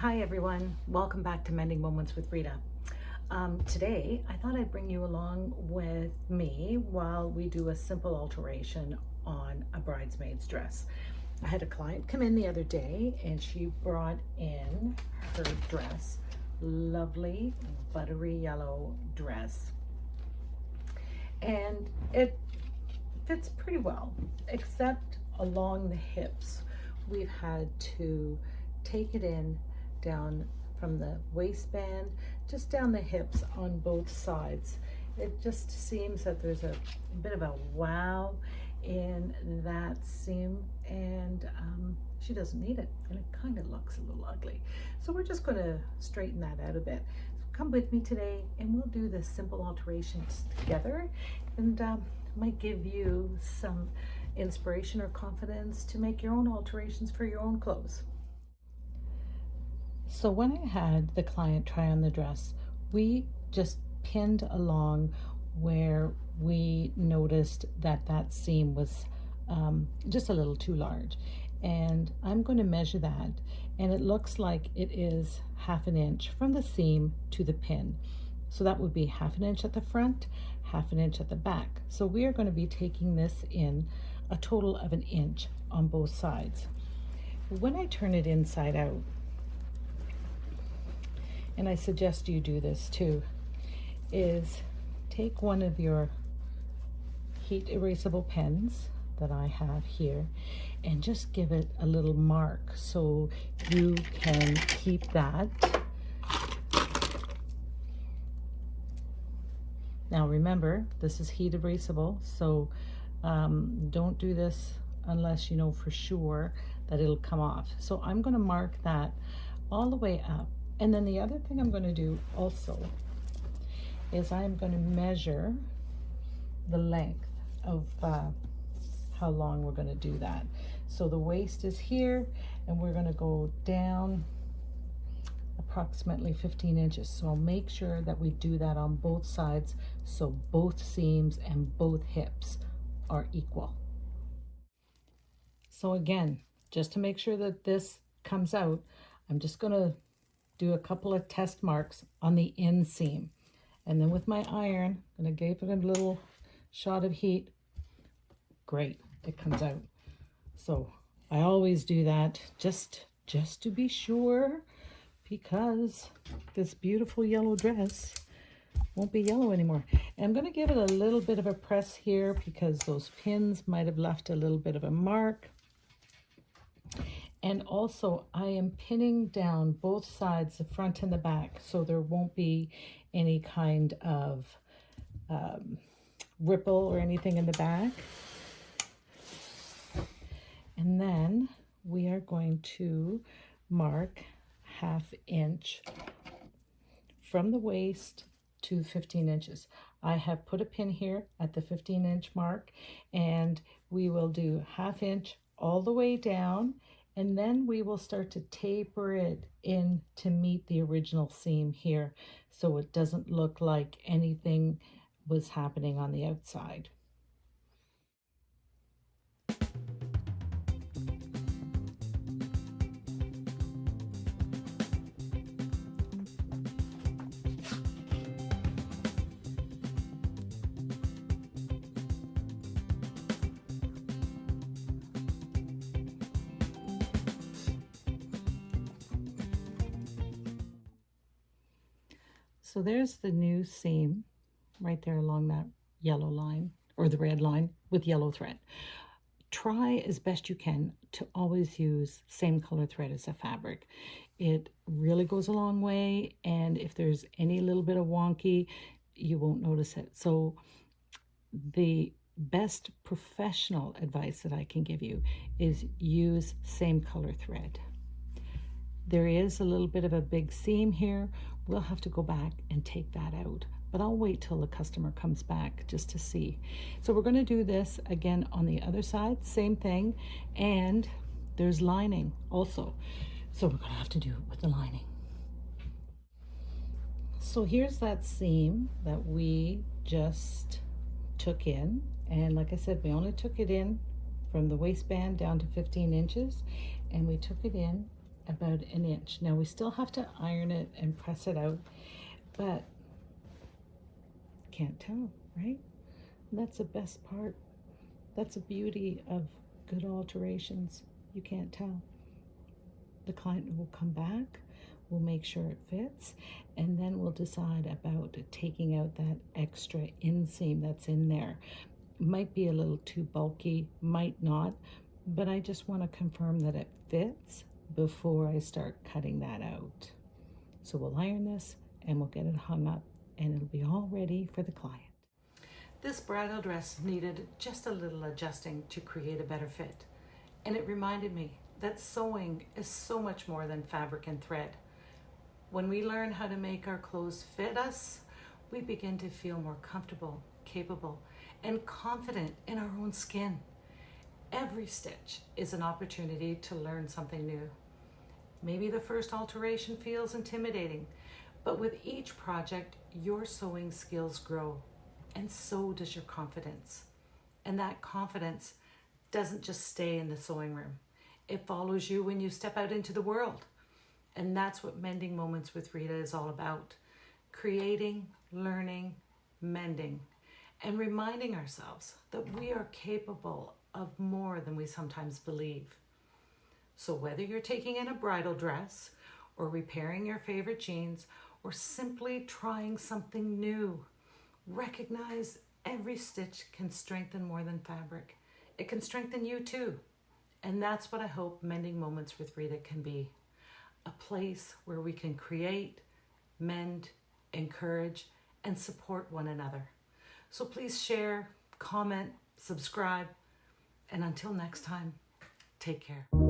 Hi everyone, welcome back to Mending Moments with Rita. Today I thought I'd bring you along with me while we do a simple alteration on a bridesmaid's dress. I had a client come in the other day and she brought in her dress, lovely buttery yellow dress, and it fits pretty well except along the hips. We've had to take it in down from the waistband just down the hips on both sides. It just seems that there's a bit of a wow in that seam, and she doesn't need it, and it kind of looks a little ugly. So we're just going to straighten that out a bit. So come with me today and we'll do this simple alterations together, and might give you some inspiration or confidence to make your own alterations for your own clothes. So when I had the client try on the dress, we just pinned along where we noticed that that seam was just a little too large. And I'm going to measure that, and it looks like it is 1/2 inch from the seam to the pin. So that would be 1/2 inch at the front, 1/2 inch at the back. So we are going to be taking this in a total of 1 inch on both sides. When I turn it inside out, and I suggest you do this too, is take one of your heat erasable pens that I have here and just give it a little mark so you can keep that. Now remember, this is heat erasable, so don't do this unless you know for sure that it'll come off. So I'm going to mark that all the way up. And then the other thing I'm going to do also is I'm going to measure the length of how long we're going to do that. So the waist is here, and we're going to go down approximately 15 inches. So I'll make sure that we do that on both sides so both seams and both hips are equal. So again, just to make sure that this comes out, I'm just going to do a couple of test marks on the inseam, and then with my iron I'm going to give it a little shot of heat. Great, it comes out. So I always do that just to be sure, because this beautiful yellow dress won't be yellow anymore. And I'm going to give it a little bit of a press here because those pins might have left a little bit of a mark. And also I am pinning down both sides, the front and the back, so there won't be any kind of ripple or anything in the back. And then we are going to mark 1/2 inch from the waist to 15 inches. I have put a pin here at the 15 inch mark, and we will do 1/2 inch all the way down, and then we will start to taper it in to meet the original seam here, so it doesn't look like anything was happening on the outside. So there's the new seam right there along that yellow line, or the red line with yellow thread. Try as best you can to always use same color thread as the fabric. It really goes a long way, and if there's any little bit of wonky, you won't notice it. So the best professional advice that I can give you is use same color thread. There is a little bit of a big seam here. We'll have to go back and take that out, but I'll wait till the customer comes back just to see. So we're going to do this again on the other side, same thing, and there's lining also. So we're going to have to do it with the lining. So here's that seam that we just took in, and like I said, we only took it in from the waistband down to 15 inches, and we took it in about an inch. Now we still have to iron it and press it out, but can't tell, right? And that's the best part. That's the beauty of good alterations. You can't tell. The client will come back, we'll make sure it fits, and then we'll decide about taking out that extra inseam that's in there. Might be a little too bulky, might not, but I just want to confirm that it fits before I start cutting that out. So we'll iron this and we'll get it hung up and it'll be all ready for the client. This bridal dress needed just a little adjusting to create a better fit. And it reminded me that sewing is so much more than fabric and thread. When we learn how to make our clothes fit us, we begin to feel more comfortable, capable, and confident in our own skin. Every stitch is an opportunity to learn something new. Maybe the first alteration feels intimidating, but with each project, your sewing skills grow, and so does your confidence. And that confidence doesn't just stay in the sewing room. It follows you when you step out into the world. And that's what Mending Moments with Rita is all about. Creating, learning, mending, and reminding ourselves that we are capable of more than we sometimes believe. So whether you're taking in a bridal dress, or repairing your favorite jeans, or simply trying something new, recognize every stitch can strengthen more than fabric. It can strengthen you too. And that's what I hope Mending Moments with Rita can be. A place where we can create, mend, encourage, and support one another. So please share, comment, subscribe, and until next time, take care.